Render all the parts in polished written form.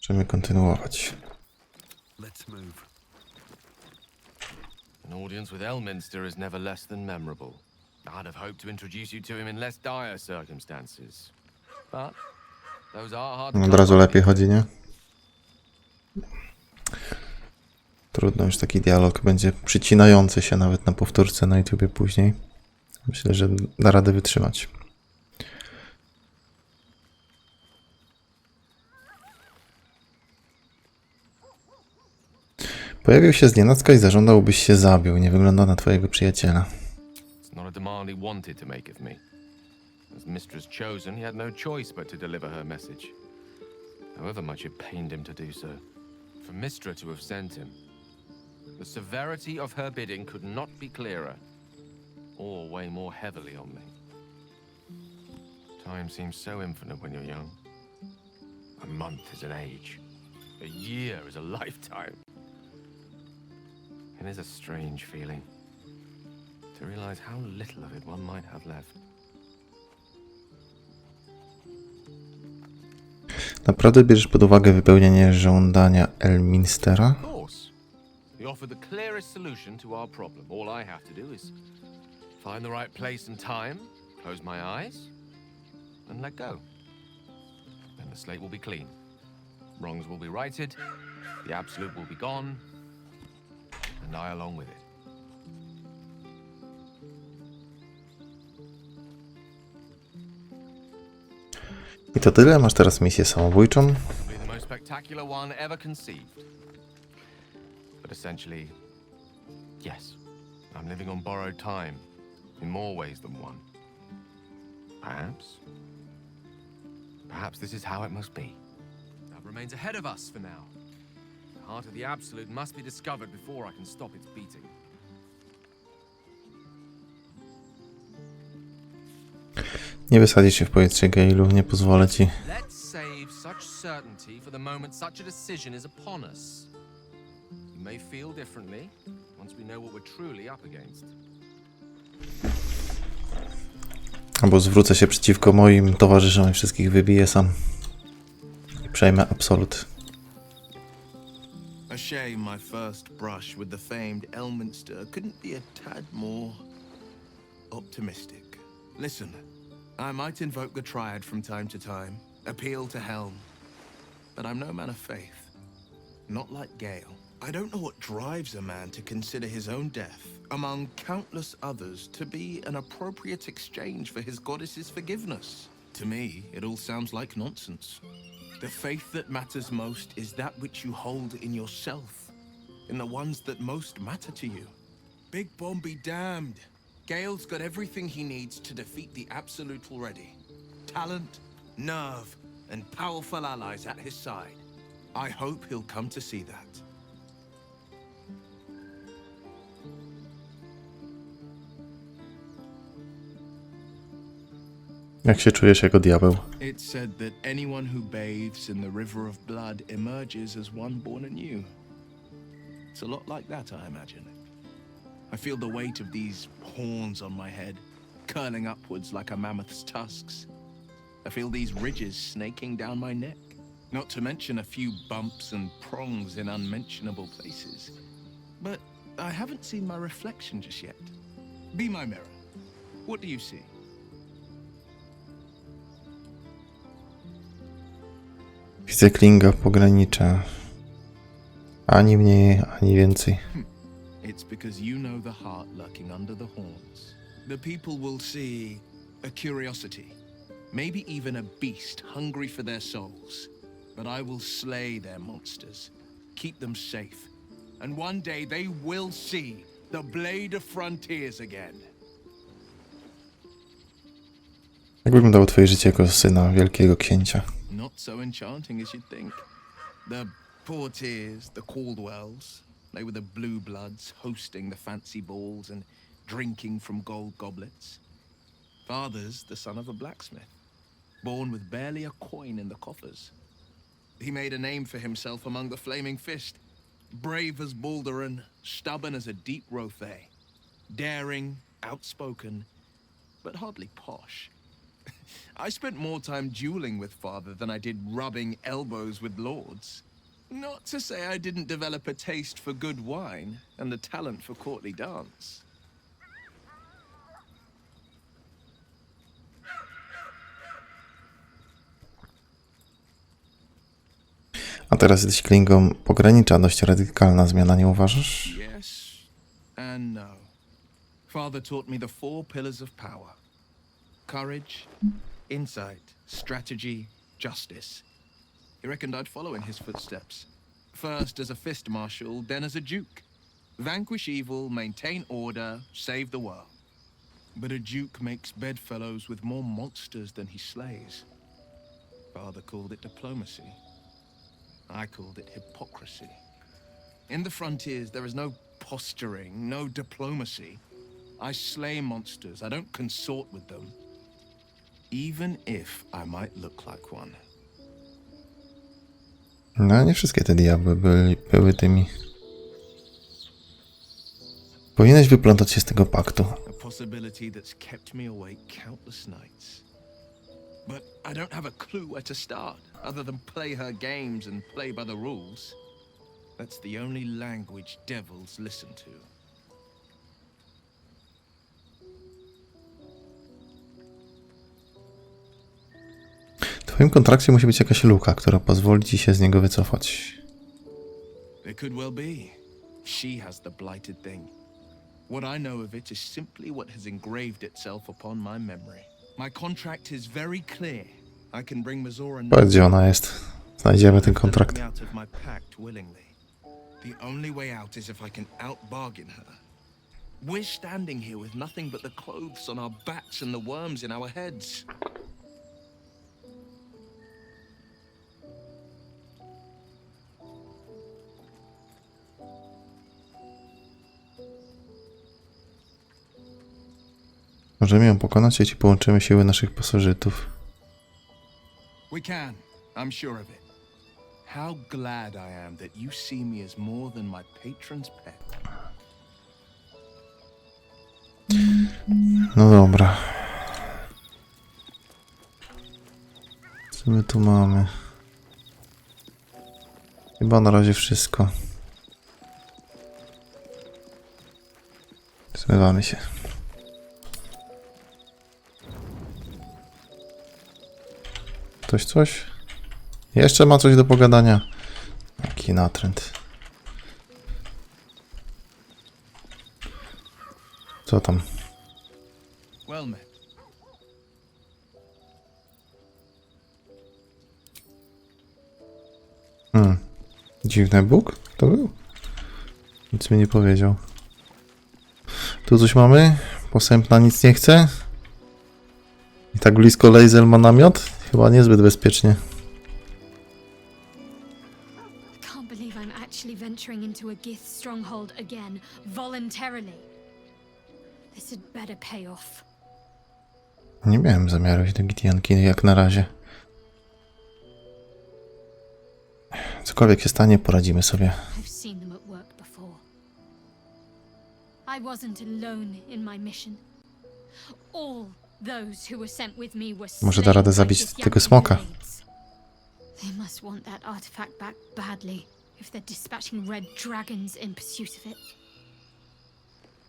Możemy kontynuować. Let's move. An audience with Elminster is never less than memorable. I'd have hoped to introduce you to him in less dire circumstances. But those are hard to Od razu lepiej chodzi, nie? Trudno, już taki dialog będzie przycinający się nawet na powtórce na YouTubie później. Myślę, że da radę wytrzymać. Pojawił się znienacka i zażądał, byś się zabił. Nie wygląda na twojego przyjaciela. It's not a demand he wanted to make of me. As mistress chosen, he had no choice but to deliver her message. However much it pained him to do so. For Mistra to have sent him, the severity of her bidding could not be clearer, or weigh more heavily on me. Time seems so infinite when you're young. A month is an age. A year is a lifetime. It is a strange feeling to realize how little of it one might have left. Naprawdę bierzesz pod uwagę wypełnienie żądania Elminstera? Of course. We offer the clearest solution to our problem. All I have to do is find the right place and time, close my eyes, and let go. Then the slate will be clean. Wrongs will be righted, the absolute will be gone, and I along with it. I to tyle? Masz teraz misję samobójczą? Be the most spectacular one ever conceived. But essentially, yes, I'm living on borrowed time in more ways than one. Perhaps this is how it must be. That remains ahead of us for now. The heart of the absolute must be discovered before I can stop its beating. Nie wysadzisz się w powietrze, Gale'u, nie pozwolę ci. Let's save such certainty for the moment such a decision is upon us. We may feel differently once we know what we're truly up against. Albo zwrócę się przeciwko moim towarzyszom i wszystkich wybiję sam. I przejmę absolut. A shame my first brush with the famed Elminster couldn't be a tad more optimistic. Listen, I might invoke the Triad from time to time, appeal to Helm, but I'm no man of faith. Not like Gale. I don't know what drives a man to consider his own death, among countless others, to be an appropriate exchange for his goddess's forgiveness. To me, it all sounds like nonsense. The faith that matters most is that which you hold in yourself, in the ones that most matter to you. Big Bomb be damned. Gale's got everything he needs to defeat the Absolute already. Talent, nerve, and powerful allies at his side. I hope he'll come to see that. Jak się czujesz jako diabeł? It's said that anyone who bathes in the river of blood emerges as one born anew. It's a lot like that, I imagine. I feel the weight of these horns on my head, curling upwards like a mammoth's tusks. I feel these ridges snaking down my neck, not to mention a few bumps and prongs in unmentionable places. But I haven't seen my reflection just yet. Be my mirror. What do you see? Widzę Klinga pogranicza. Ani mniej, ani więcej. It's because you know the heart lurking under the horns. The people will see a curiosity, maybe even a beast hungry for their souls. But I will slay their monsters, keep them safe, and one day they will see the Blade of Frontiers again. Jak wyglądało twoje życie jako syna wielkiego księcia? Not so enchanting as you'd think. The Portiers, the Caldwells, they were the blue bloods hosting the fancy balls and drinking from gold goblets. Father's the son of a blacksmith, born with barely a coin in the coffers. He made a name for himself among the Flaming Fist, brave as Balduran, stubborn as a deep Rothay, daring, outspoken, but hardly posh. I spent more time dueling with father than I did rubbing elbows with lords. Not to say I didn't develop a taste for good wine and the talent for courtly dance. A teraz jesteś klingą pogranicza, dość radykalna zmiana, nie uważasz? Yes and no. Father taught me the 4 pillars of power. Courage, insight, strategy, justice. He reckoned I'd follow in his footsteps. First as a fist marshal, then as a duke. Vanquish evil, maintain order, save the world. But a duke makes bedfellows with more monsters than he slays. Father called it diplomacy. I called it hypocrisy. In the frontiers, there is no posturing, no diplomacy. I slay monsters, I don't consort with them. Even if I might look like one. No, nie wszystkie te diabły były tymi. Powinieneś wyplątać się z tego paktu. A possibility that's kept me awake countless nights. But I don't have a clue where to start, other than play her games and play by the rules. That's the only language devils listen to. W twoim kontrakcie musi być jakaś luka, która pozwoli ci się z niego wycofać. It could well be. She has the blighted thing. What I know of it is simply what has engraved itself upon my memory. My contract is very clear. I can bring Mazora Powiedz, gdzie ona jest. Znajdziemy ten kontrakt. out of my pact willingly. The only way out is if I can out-bargain her. We're standing here with nothing but the clothes on our backs and the worms in our heads. Możemy ją pokonać, jeśli połączymy siły naszych pasożytów. We can. I'm sure of it. How glad I am that you see me as more than my patron's pet. No dobra. Co my tu mamy? Chyba na razie wszystko. Zmywamy się. Ktoś coś? Jeszcze ma coś do pogadania. Jaki natręt. Co tam? Well met. Dziwny Bóg? To był? Nic mi nie powiedział. Tu coś mamy? Posępna nic nie chce? I tak blisko Lazel ma namiot? Chyba niezbyt bezpiecznie. Can't believe I'm actually venturing into a Gith stronghold again, voluntarily. This had better pay off. Nie miałem zamiaru iść do Githyanki jak na razie. Cokolwiek się stanie, poradzimy sobie. I've seen them at work before. I wasn't alone in my mission. All those who were sent with me were Może da radę slain by zabić tego Githyanki smoka. blades. They must want that artifact back badly if they're dispatching red dragons in pursuit of it.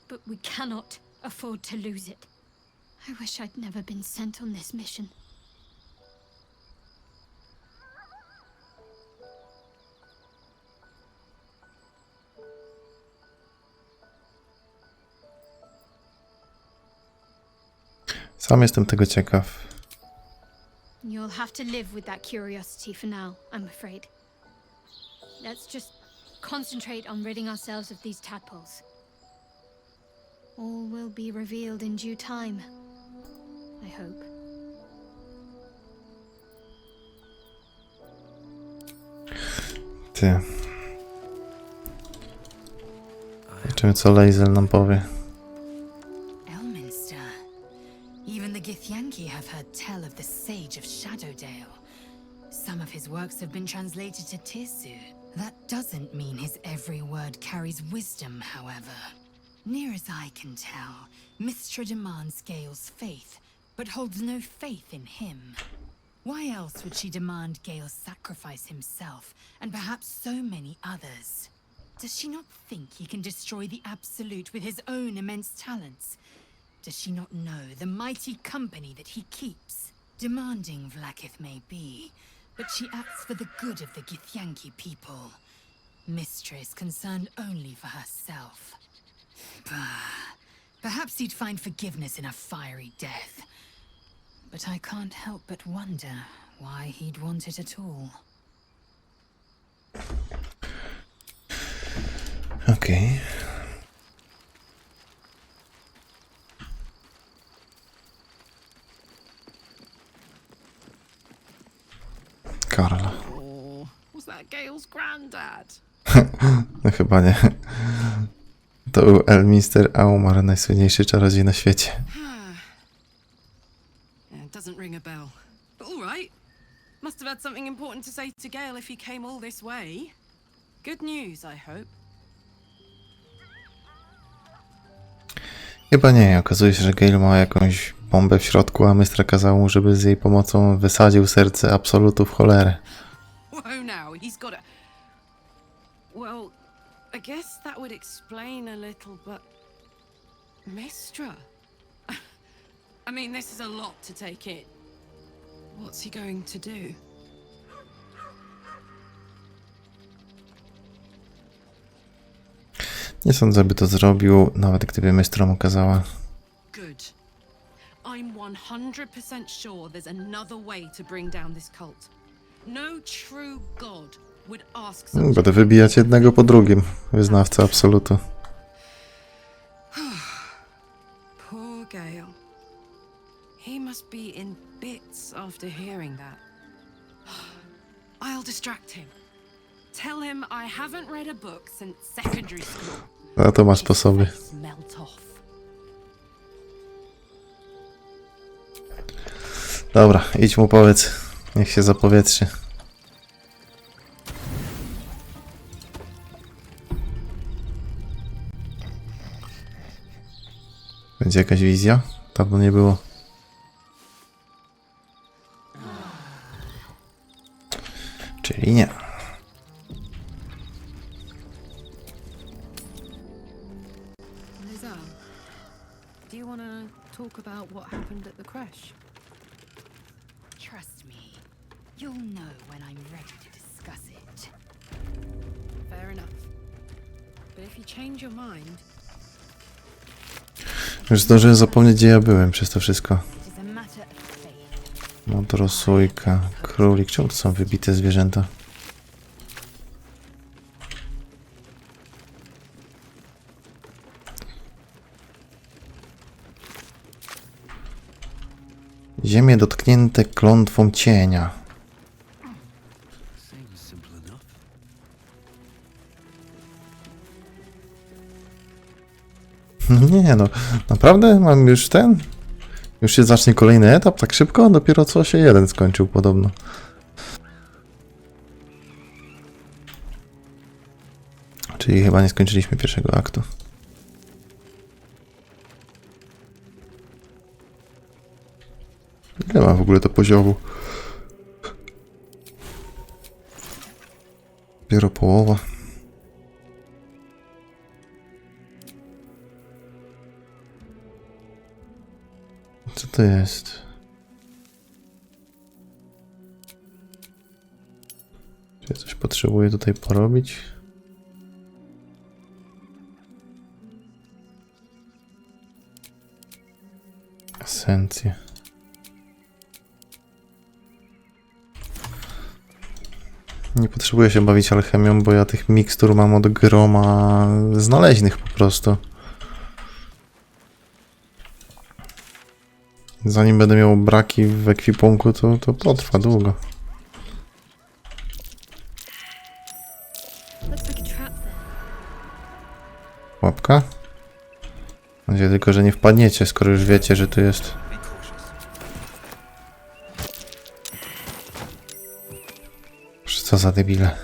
But we cannot afford to lose it. I wish I'd never been sent on this mission. Sam jestem tego ciekaw. You'll have to live with that curiosity for now, I'm afraid. Let's just concentrate on ridding ourselves of these tadpoles. All will be revealed in due time, I hope. Ty. Zobaczymy, co Lazel nam powie. Even the Githyanki have heard tell of the Sage of Shadowdale. Some of his works have been translated to Tirsu. That doesn't mean his every word carries wisdom, however. Near as I can tell, Mystra demands Gale's faith, but holds no faith in him. Why else would she demand Gale sacrifice himself, and perhaps so many others? Does she not think he can destroy the Absolute with his own immense talents? Does she not know the mighty company that he keeps? Demanding Vlaakith may be, but she acts for the good of the Githyanki people. Mistress concerned only for herself. Bah. Perhaps he'd find forgiveness in a fiery death. But I can't help but wonder why he'd want it at all. Okej. Karla. Or was that Gale's granddad? No chyba nie. To był Elminster Aumar, najsłynniejszy czarodziej na świecie. Yeah, it doesn't ring a bell. But all right. Must have had something important to say to Gale if he came all this way. Good news, I hope. Chyba nie. Okazuje się, że Gale ma jakąś bombę w środku, a Mystra kazał mu, żeby z jej pomocą wysadził serce Absolutu w cholerę. Whoa now, he's got a... Well, I guess that would explain a little, but... Mystra? I mean, this is a lot to take in. What's he going to do? Nie sądzę, by to zrobił, nawet gdyby Mystra mu kazała. Good. I'm 100% sure there's another way to bring down this cult. No true god would ask such... Będę wybijać jednego po drugim. Wyznawca Absolutu. Poor Gale. He must be in bits after hearing that. I'll distract him. Tell him I haven't read a book since secondary school. A to ma sposoby. His face melt off. Dobra, idź mu powiedz. Niech się zapowietrzy. Będzie jakaś wizja? Dawno nie było. Czyli nie. Liza, do you want to talk about what happened at the crash? Trust me, you'll know when I'm ready to discuss it. Fair enough. But if you change your mind, Już zdążyłem zapomnieć, gdzie ja byłem przez to wszystko. It is a matter of faith. Modrosójka, królik. Czemu to są wybite zwierzęta? Ziemie dotknięte klątwą cienia. Nie no, naprawdę mam już ten? Już się zacznie kolejny etap tak szybko? Dopiero co się jeden skończył podobno. Czyli chyba nie skończyliśmy pierwszego aktu. Ile ma w ogóle to poziomu? Dopiero połowa. Co to jest? Czy ja coś potrzebuję tutaj porobić? Esencje. Nie potrzebuję się bawić alchemią, bo ja tych mikstur mam od groma znaleźnych po prostu. Zanim będę miał braki w ekwipunku, to potrwa długo. Looks like a trap there. Łapka? Mam nadzieję tylko, że nie wpadniecie, skoro już wiecie, że tu jest. Co za debile.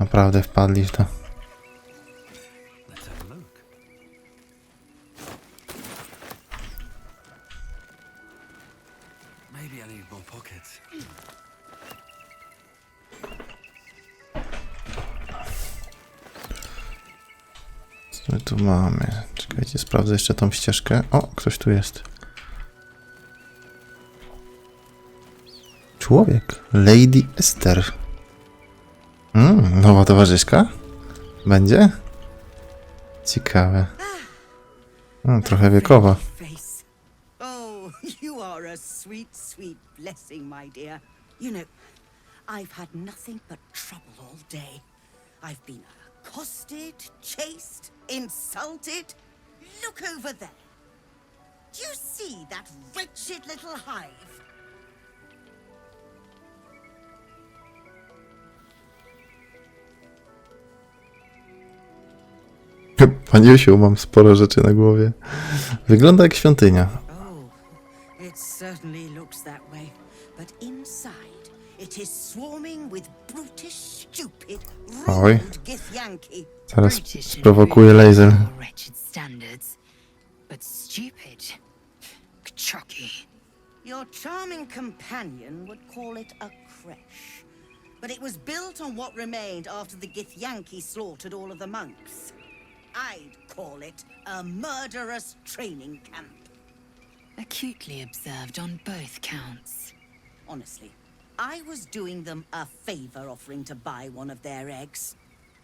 Naprawdę wpadli w to. Co my tu mamy? Czekajcie, sprawdzę jeszcze tą ścieżkę. O, ktoś tu jest. Człowiek. Lady Esther. Nowa towarzyszka? Będzie? Ciekawe. Trochę wiekowa. Face. Oh, you are a sweet, sweet blessing, my dear. You know, I've had nothing but trouble all day. I've been accosted, chased, insulted. Look over there. Do you see that wretched little hive? Paniusiu, mam sporo rzeczy na głowie. Wygląda jak świątynia. Oh, it certainly looks that way. But inside, it is swarming with brutish, stupid, Oj. rude Githyanki. Zaraz Brutish and sprowokuje rude laser. by your wretched standards, but stupid. Chucky. Your charming companion would call it a creche. But it was built on what remained after the Githyanki slaughtered all of the monks. I'd call it a murderous training camp. Acutely observed on both counts. Honestly, I was doing them a favor offering to buy one of their eggs.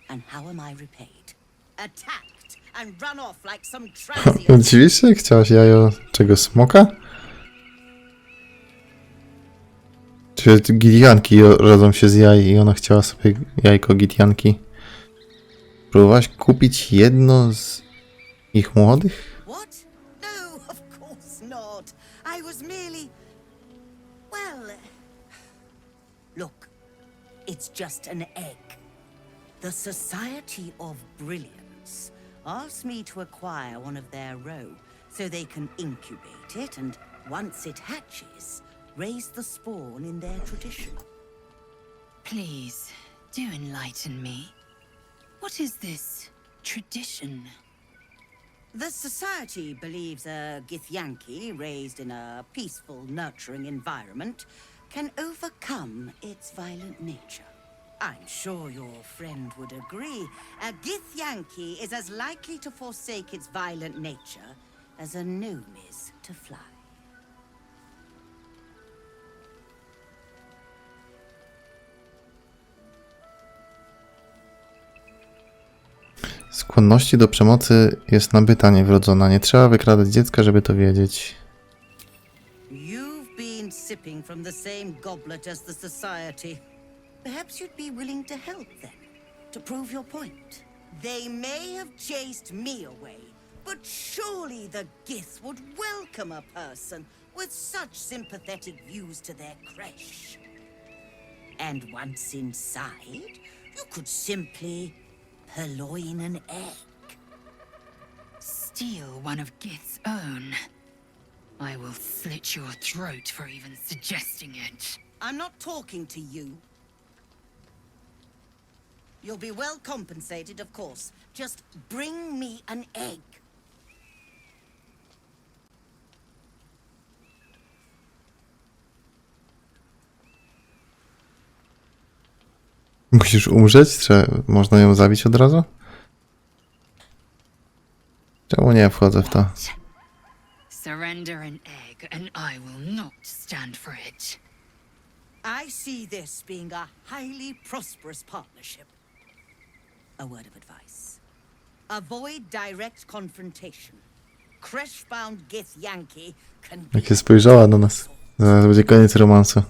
And how am I repaid? Attacked and run off like some transient. Dziwisz się? Chciałaś jajo czego? Smoka? Czy Githyanki rodzą się z jaj i ona chciała sobie jajko Githyanki? Próbowałaś kupić jedno z ich młodych? What? No, of course not. I was merely... Well... Look, it's just an egg. The Society of Brilliance asked me to acquire one of their roe so they can incubate it and, once it hatches, raise the spawn in their tradition. Please, do enlighten me. What is this tradition? The Society believes a Githyanki raised in a peaceful, nurturing environment can overcome its violent nature. I'm sure your friend would agree. A Githyanki is as likely to forsake its violent nature as a gnome is to fly. Skłonności do przemocy jest nabyta, nie wrodzona. Nie trzeba wykradać dziecka, żeby to wiedzieć. You've been sipping from the same goblet as the Society. Perhaps you'd be willing to help them, to prove your point. They may have chased me away, but surely the Gith would welcome a person with such sympathetic views to their creche. And once inside, you could simply purloin an egg. Steal one of Gith's own. I will slit your throat for even suggesting it. I'm not talking to you. You'll be well compensated, of course. Just bring me an egg. Musisz umrzeć? Czy można ją zabić od razu? Czemu nie wchodzę w to? Surrender an egg and I will not stand for it. I see this being a highly prosperous partnership. A word of advice. Avoid direct confrontation. Creche-bound Githyanki can be... Jak się spojrzała na nas. Zaraz będzie koniec romansu.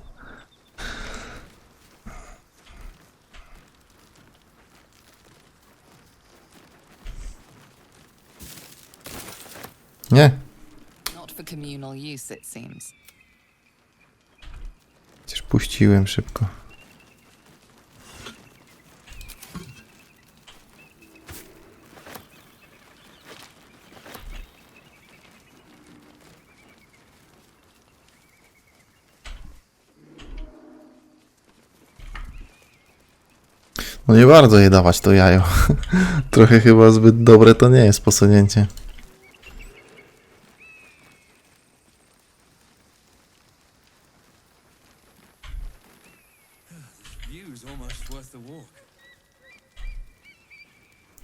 Nie. Not for communal use, it seems. Przecież puściłem szybko. No nie bardzo je dawać to jajo. Trochę chyba zbyt dobre to nie jest posunięcie.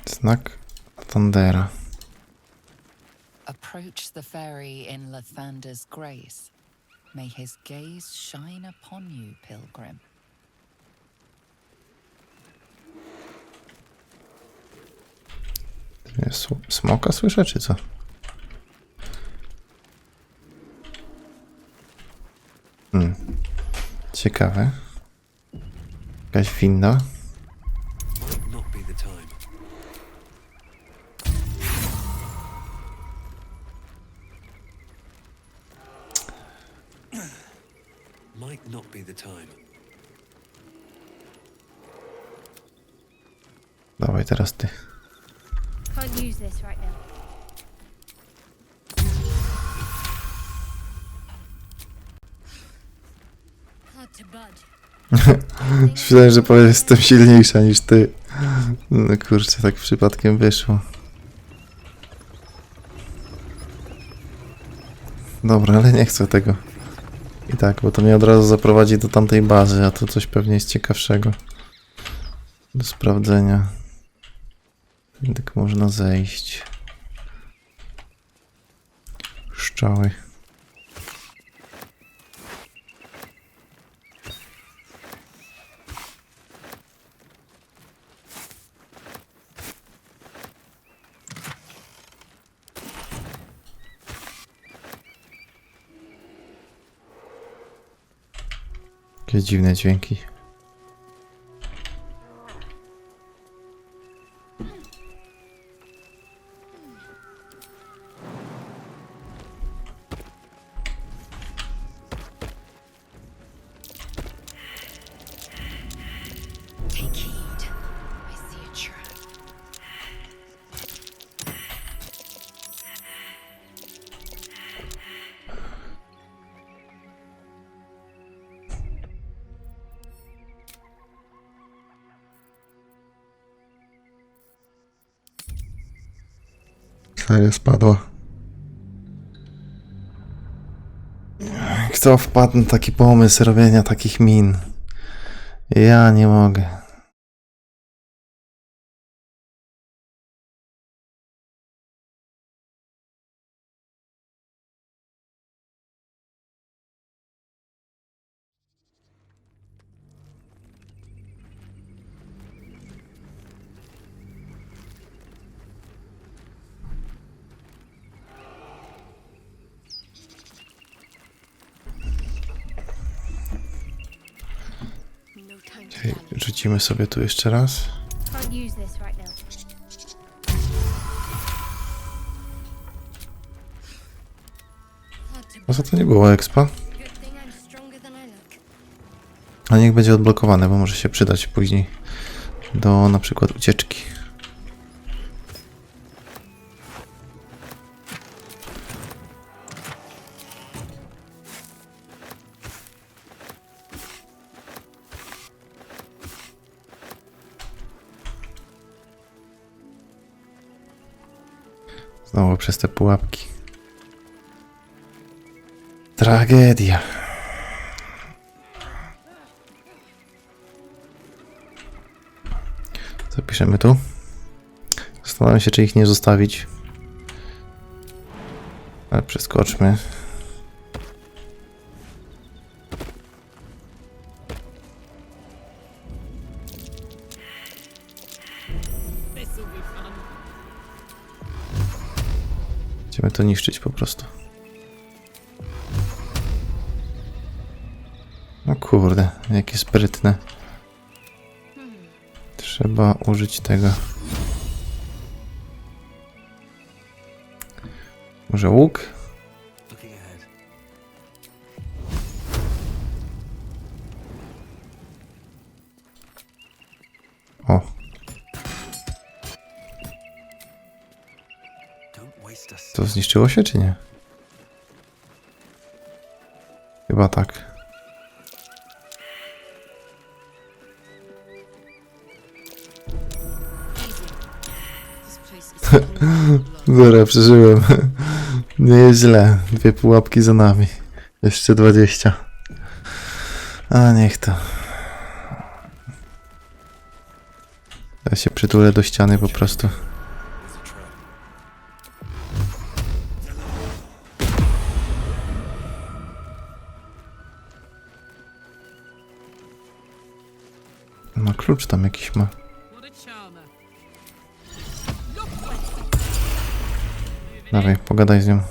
Znak Tandera. Approach the fairy in Lathander's grace. May his gaze shine upon you, pilgrim. Smoka słyszę, czy co? Ciekawe. Jakaś winda. Might not be the time. Might not be the time. Dawaj teraz ty. Can't use this right now. Hard to budge. Myślałem, że powiem, że jestem silniejsza niż ty. No kurczę, tak przypadkiem wyszło. Dobra, ale nie chcę tego. I tak, bo to mnie od razu zaprowadzi do tamtej bazy, a tu coś pewnie jest ciekawszego. Do sprawdzenia. Tak można zejść. Pszczoły. Jakieś dziwne dźwięki. Take heed. I see a trap. Seria spadła. Kto wpadł na taki pomysł robienia takich min? Ja nie mogę. No time to Okej, dally. rzucimy sobie tu jeszcze raz. Can't use this right now. Hard to A co to nie było expa? Good thing I'm stronger than I look. A niech będzie odblokowane, bo może się przydać później do na przykład ucieczki. Znowu przez te pułapki. Tragedia. Zapiszemy tu. Zastanawiam się, czy ich nie zostawić. Ale przeskoczmy. Będziemy to niszczyć po prostu. No kurde, jakie sprytne. Trzeba użyć tego. Może łuk? Looking ahead. O, Don't waste us. to zniszczyło się czy nie? Chyba tak. This place is Dobra, przeżyłem. Nie jest źle. 2 pułapki za nami. Jeszcze 20. A niech to. Ja się przytulę do ściany po prostu. There's a trap. Ma klucz tam jakiś ma. Dawaj, pogadaj z nią.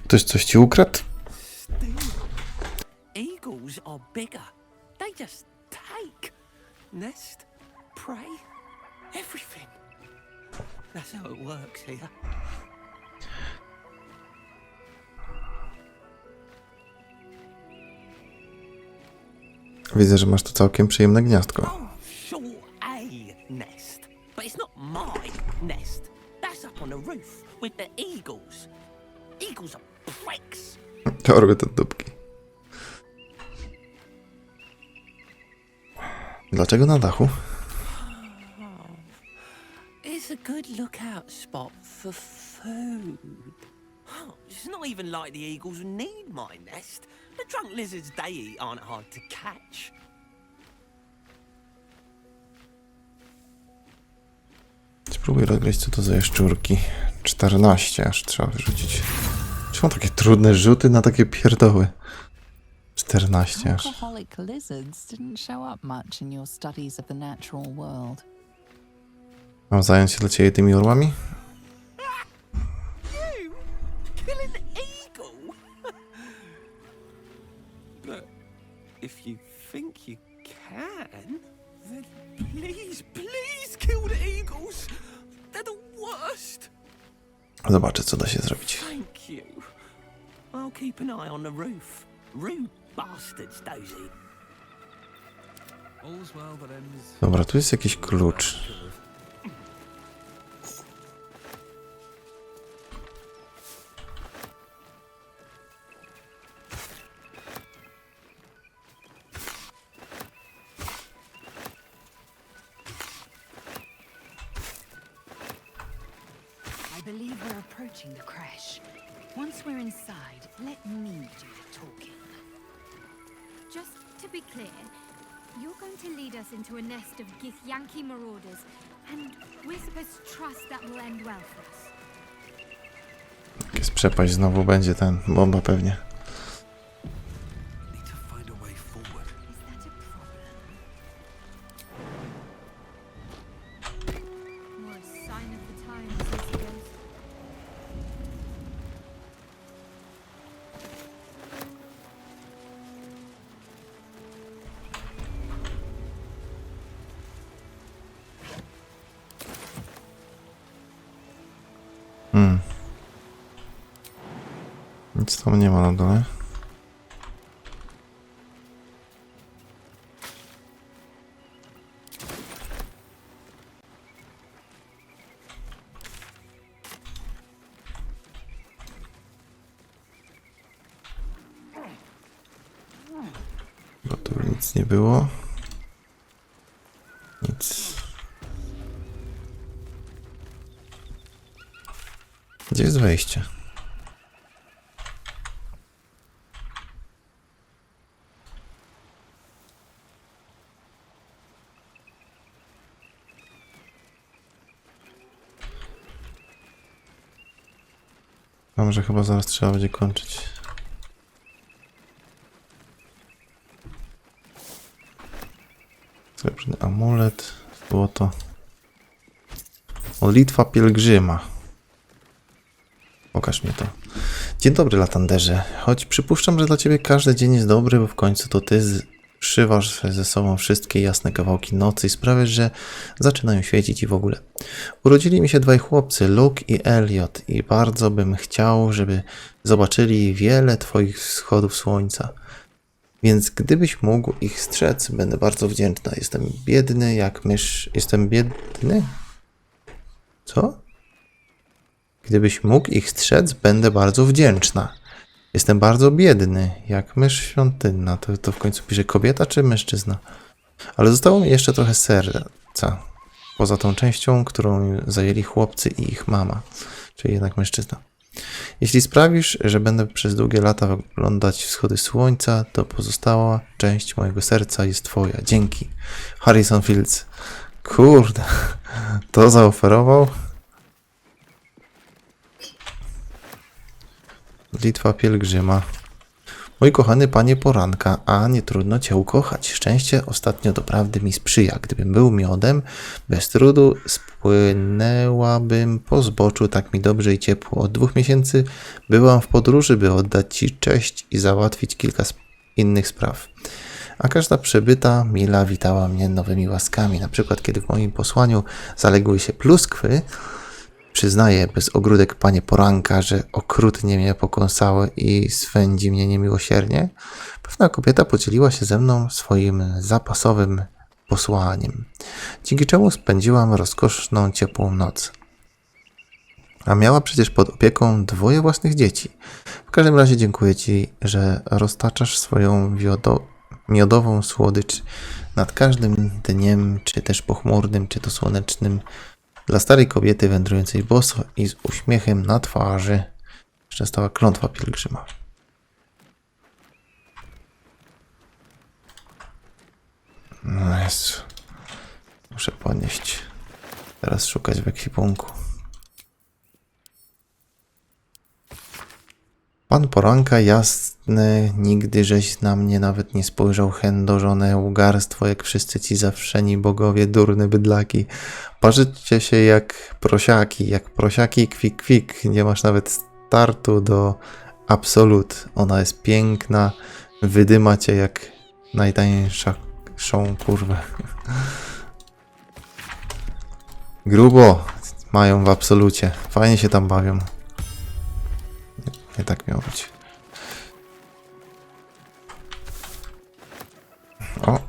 Ktoś coś ci ukradł? Eagles are bigger. They just take. Nest, prey, everything. That's how it works here. Widzę, że masz tu całkiem przyjemne gniazdko. Oh, sure, a nest. But it's not my nest. That's up on the roof with the eagles. Eagles are pricks. Torby te dupki. Dlaczego na dachu? It's a good lookout spot for food. It's not even like the eagles need my nest. The drunk lizards they eat aren't hard to catch. Spróbuj rozgryźć, co to za jaszczurki. 14 aż trzeba wyrzucić. Czemu takie trudne rzuty na takie pierdoły? 14 aż. Alcoholic lizards didn't show up much in your studies of the natural world. Mam zająć się dla ciebie tymi orłami? You kill an eagle? But if you think you can, then please kill the eagles. They're the worst. Zobaczę, co da się zrobić. Thank you. I'll keep an eye on the roof. Rude bastards, those. Dobra, tu jest jakiś klucz. I believe we're approaching the crash. Once we're inside, let me do the talking. Just to be clear, you're going to lead us into a nest of Githyanki marauders, and we're supposed to trust that will end well for us. Jak jest przepaść, znowu będzie ten bomba pewnie. Need to find a way forward. Is that a problem? More a sign of the times, I suppose. Nic tam nie ma na dole. Bo tu nic nie było. Nic. Gdzie jest wejście? Mam, że chyba zaraz trzeba będzie kończyć. Srebrny amulet, złoto. Modlitwa pielgrzyma. Pokaż mi to. Dzień dobry, Latanderze. Choć przypuszczam, że dla ciebie każdy dzień jest dobry, bo w końcu to ty zszywasz ze sobą wszystkie jasne kawałki nocy i sprawiasz, że zaczynają świecić i w ogóle. Urodzili mi się dwaj chłopcy, Luke i Elliot, i bardzo bym chciał, żeby zobaczyli wiele twoich wschodów słońca. Więc gdybyś mógł ich strzec, będę bardzo wdzięczna. Jestem biedny jak mysz... Jestem biedny? Co? Gdybyś mógł ich strzec, będę bardzo wdzięczna. Jestem bardzo biedny, jak mysz świątynna. To w końcu pisze kobieta czy mężczyzna? Ale zostało mi jeszcze trochę serca. Poza tą częścią, którą zajęli chłopcy i ich mama. Czyli jednak mężczyzna. Jeśli sprawisz, że będę przez długie lata oglądać wschody słońca, to pozostała część mojego serca jest twoja. Dzięki. Harrison Fields. Kurde. To zaoferował. Modlitwa pielgrzyma. Mój kochany panie poranka, a nie trudno cię ukochać. Szczęście ostatnio doprawdy mi sprzyja. Gdybym był miodem, bez trudu spłynęłabym po zboczu, tak mi dobrze i ciepło. Od 2 miesięcy byłam w podróży, by oddać ci cześć i załatwić kilka innych spraw. A każda przebyta mila witała mnie nowymi łaskami. Na przykład, kiedy w moim posłaniu zaległy się pluskwy, przyznaję bez ogródek, panie poranka, że okrutnie mnie pokąsały i swędzi mnie niemiłosiernie. Pewna kobieta podzieliła się ze mną swoim zapasowym posłaniem, dzięki czemu spędziłam rozkoszną, ciepłą noc. A miała przecież pod opieką 2 własnych dzieci. W każdym razie dziękuję ci, że roztaczasz swoją miodową słodycz nad każdym dniem, czy też pochmurnym, czy to słonecznym, dla starej kobiety wędrującej boso i z uśmiechem na twarzy. Jeszcze stała klątwa pielgrzyma. No jest. Muszę podnieść. Teraz szukać w ekwipunku. Pan poranka jasny, nigdy żeś na mnie nawet nie spojrzał, chędożone łgarstwo, jak wszyscy ci zawszeni bogowie, durne bydlaki. Parzycie się jak prosiaki, kwik, kwik. Nie masz nawet startu do absolut. Ona jest piękna, wydyma cię jak najtańszą kurwę. Grubo mają w absolucie. Fajnie się tam bawią. Nie tak miało być. O,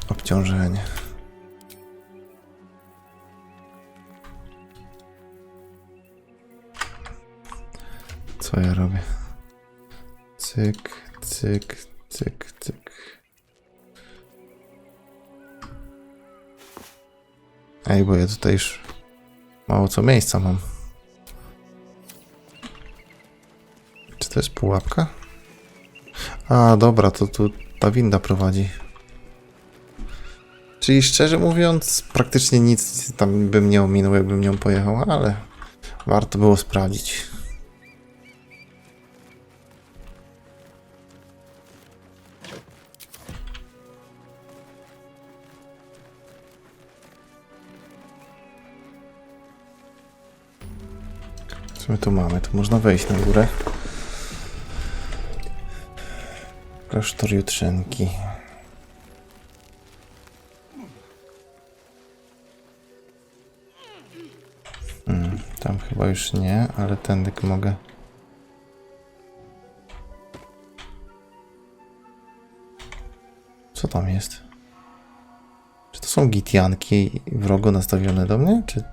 obciążenie. Co ja robię? Cyk, cyk, cyk, cyk. Ej, bo ja tutaj już mało co miejsca mam. Czy to jest pułapka? A, dobra, to tu ta winda prowadzi. Czyli szczerze mówiąc, praktycznie nic tam bym nie ominął, jakbym nią pojechał, ale warto było sprawdzić. Co my tu mamy? Tu można wejść na górę. Klasztor Jutrzenki. Tam chyba już nie, ale tędy mogę. Co tam jest? Czy to są Githyanki wrogo nastawione do mnie, czy...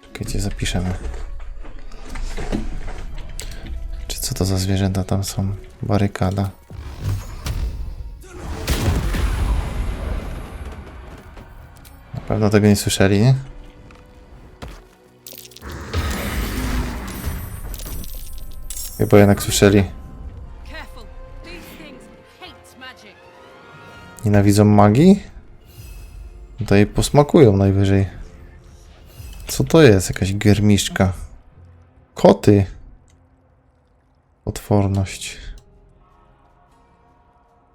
Czekajcie, zapiszemy. Czy co to za zwierzęta tam są? Barykada. Na pewno tego nie słyszeli, nie? Chyba jednak słyszeli. Nienawidzą magii? To jej posmakują najwyżej. Co to jest? Jakaś germiszka. Koty. Potworność.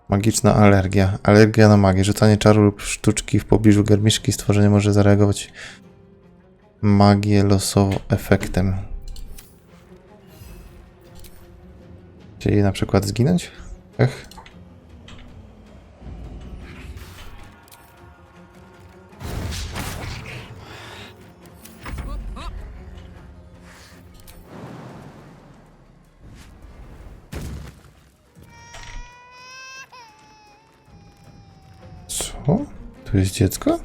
Magiczna alergia. Alergia na magię. Rzucanie czaru lub sztuczki w pobliżu germiszki. Stworzenie może zareagować magię losowo efektem. Czyli na przykład zginąć? Ech. Co? Tu jest dziecko?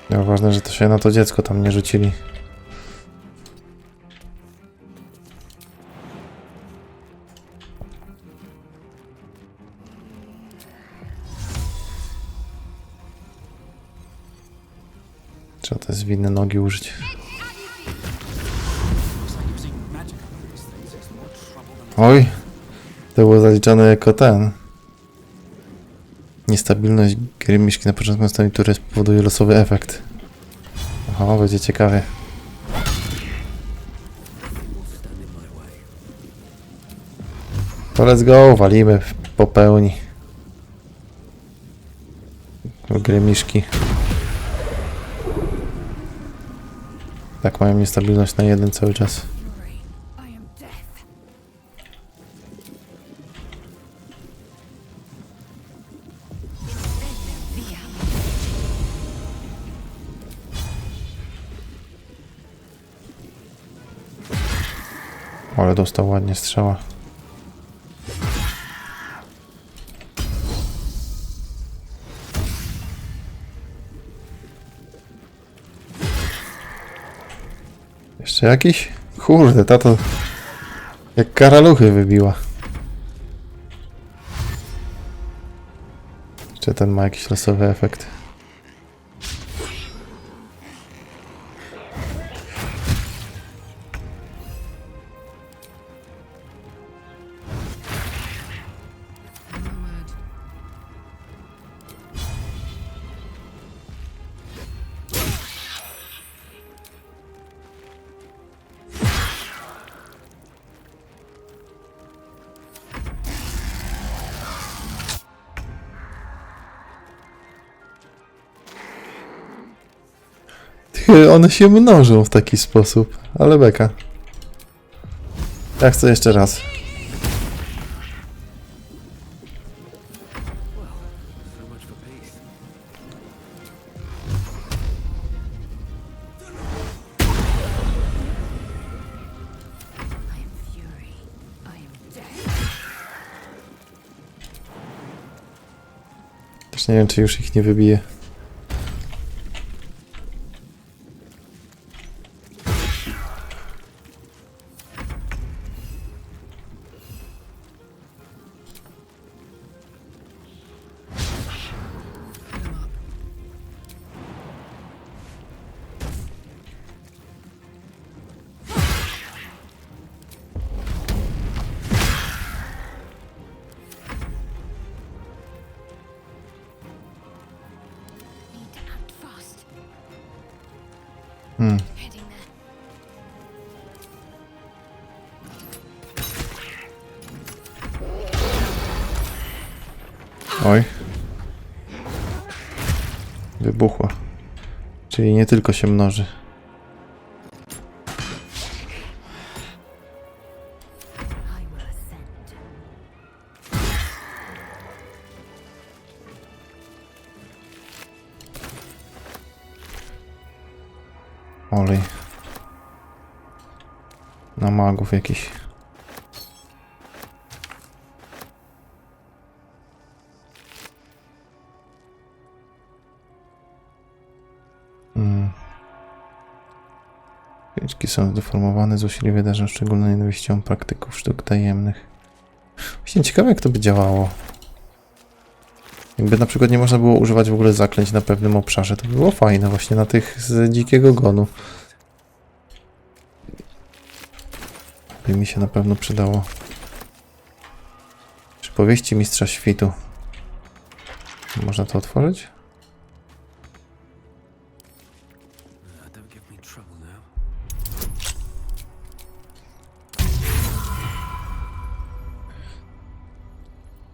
No, ważne, że to się na to dziecko tam nie rzucili. Trzeba te zwinne nogi użyć. Oj, to było zaliczane jako ten. Niestabilność gry miszki na początku następnej tury spowoduje losowy efekt. Aha, będzie ciekawie. To let's go, walimy po pełni. Gry miszki. Tak, mają niestabilność na 1 cały czas. Ale dostał ładnie strzała. Jeszcze jakiś? Kurde, tato jak karaluchy wybiła. Czy ten ma jakiś losowy efekt? One się mnożą w taki sposób, ale beka. Ja chcę jeszcze raz. Też nie wiem, czy już ich nie wybiję. Oj. Wybuchła. Czyli nie tylko się mnoży. Olej. Na magów jakiś. Pięćki są zdeformowane, złośliwie darzą szczególną nienawiścią praktyków sztuk tajemnych. Właśnie ciekawe, jak to by działało. Jakby na przykład nie można było używać w ogóle zaklęć na pewnym obszarze, to by było fajne właśnie na tych z dzikiego gonu. By mi się na pewno przydało. Przypowieści mistrza świtu. Można to otworzyć?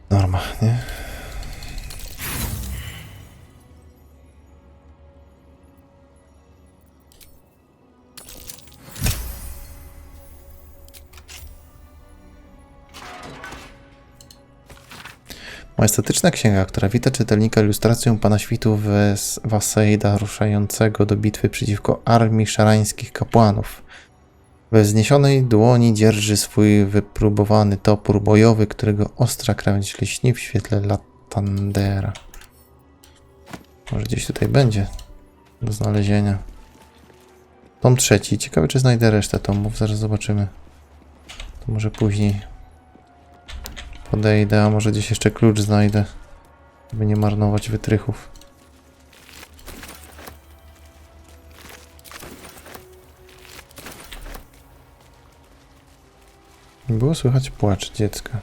Norma, nie? Majestatyczna księga, która wita czytelnika ilustracją pana świtu Wasejda ruszającego do bitwy przeciwko armii szarańskich kapłanów. We wzniesionej dłoni dzierży swój wypróbowany topór bojowy, którego ostra krawędź lśni w świetle latandera. Może gdzieś tutaj będzie do znalezienia. Tom 3. Ciekawe, czy znajdę resztę tomów. Zaraz zobaczymy. To może później podejdę, a może gdzieś jeszcze klucz znajdę, by nie marnować wytrychów. Było słychać płacz dziecka.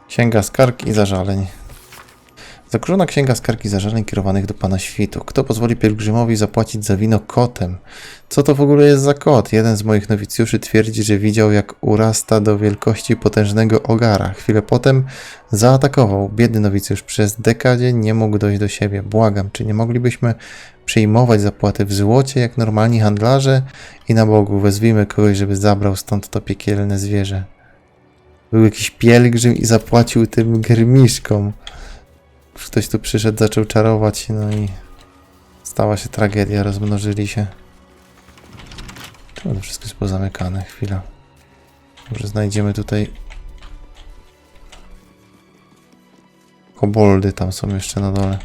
Księga skarg i zażaleń. Zakurzona księga skarg i zażaleń kierowanych do pana świtu. Kto pozwoli pielgrzymowi zapłacić za wino kotem? Co to w ogóle jest za kot? Jeden z moich nowicjuszy twierdzi, że widział, jak urasta do wielkości potężnego ogara. Chwilę potem zaatakował. Biedny nowicjusz przez dekadzie nie mógł dojść do siebie. Błagam, czy nie moglibyśmy przyjmować zapłaty w złocie jak normalni handlarze? I na Bogu, wezwijmy kogoś, żeby zabrał stąd to piekielne zwierzę. Był jakiś pielgrzym i zapłacił tym germiszkom. Ktoś tu przyszedł, zaczął czarować, no i stała się tragedia, rozmnożyli się. Czemu to wszystko jest pozamykane? Chwila. Może znajdziemy tutaj... Koboldy tam są jeszcze na dole.